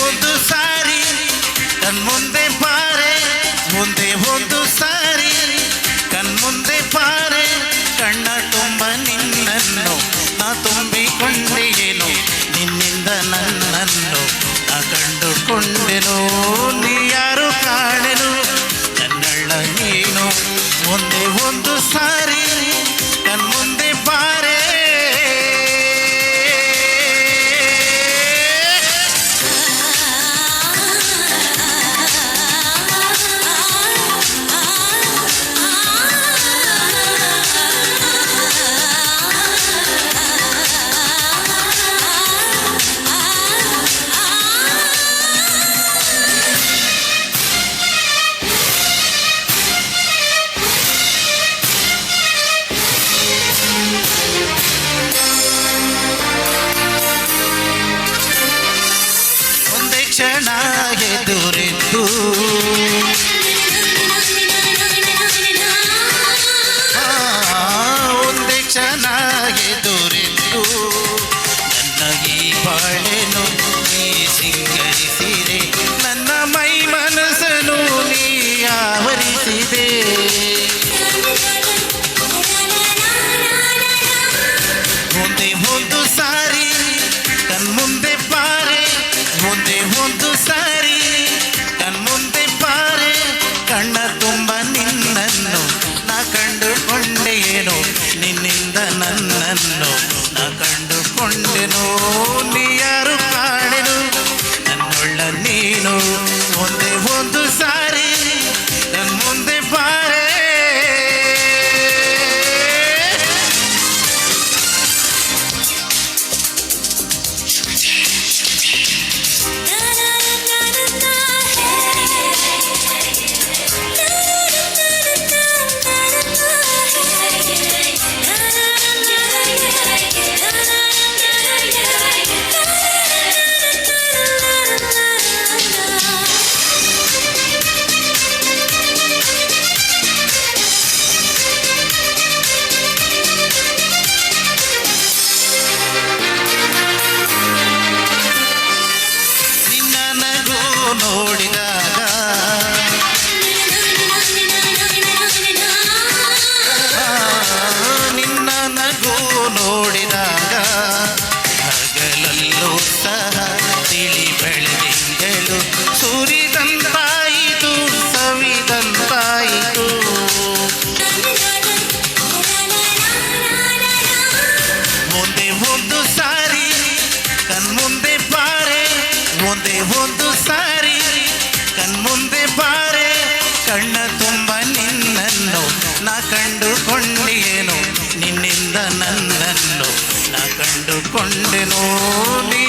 ಒಂದು ಸಾರಿ ಕಣ್ಮುಂದೆ ಬಾರೆ, ಮುಂದೆ ಒಂದು ಸಾರಿ ಕಣ್ಮುಂದೆ ಬಾರೆ. ಕಣ್ಣ ತುಂಬ ನಿನ್ನನ್ನು ನಾ ತುಂಬಿಕೊಂಡೆಯೇನು, ನಿನ್ನಿಂದ ನನ್ನನ್ನು ನಾ ಕಂಡುಕೊಂಡೆನು. ನೀ ಯಾರು ಕಾಣೆನು ನನ್ನಳ್ಳ ನೀನು, ಒಂದೇ ಒಂದು ಸಾರಿ ಕಣ್ಮುಂದೆ ಬಾರೆ. ಕ್ಷಣ ಎದುರೆದ್ದು ಒಂದೇ ಕ್ಷಣ ಎದುರೆದ್ದು ನನ್ನ ಈ ಬಾಳೆನು ನೀ ಸಿಂಗರಿಸಿದೆ, ನನ್ನ ಮೈ ಮನಸ್ಸನ್ನು ನೀ ಆವರಿಸಿದೆ. ಒಂದೇ ಒಂದು ಸಾರಿ ಕಣ್ಮುಂದೆ ಬಾರೆ, ಒಂದೇ ಒಂದು ಸಾರಿ ಕಣ್ಮುಂದೆ ಬಾರೆ. ಕಣ್ಣ ತುಂಬ ನಿನ್ನನ್ನು ನಾ ಕಂಡುಕೊಂಡೆಯೇನು, ನಿನ್ನಿಂದ ನನ್ನನ್ನು ನಾ ಕಂಡುಕೊಂಡೆನು. ನೀ ಯಾರು ಕಾಣೆನು ನನ್ನೊಳ್ಳ ನೀನು, ಒಂದೇ ಒಂದು ಸಾರಿ ಕಣ್ಮುಂದೆ ಬಾರೆ. ನೋಡಿದಾಗ ನಿನ್ನ ನಗು ನೋಡಿದಾಗ ಹಗಲಲ್ಲೂ ಸಹ ತಿಳಿ ಬೆಳೆದಿಂಗಳು ಸುರಿದಂತಾಯಿತು, ಸವಿದಂತಾಯಿತು. ಒಂದೇ ಒಂದು ಸಾರಿ ಕಣ್ಮುಂದೆ ಬಾರೆ, ಒಂದೇ ಒಂದು ಸಾರಿ ಕಣ್ಮುಂದೆ ಬಾರೆ. ಕಣ್ಣ ತುಂಬ ನಿನ್ನನ್ನು ನಾ ಕಂಡುಕೊಂಡೆಯೇನು, ನಿನ್ನಿಂದ ನನ್ನನ್ನು ನಾ ಕಂಡುಕೊಂಡೆನು. ನೀ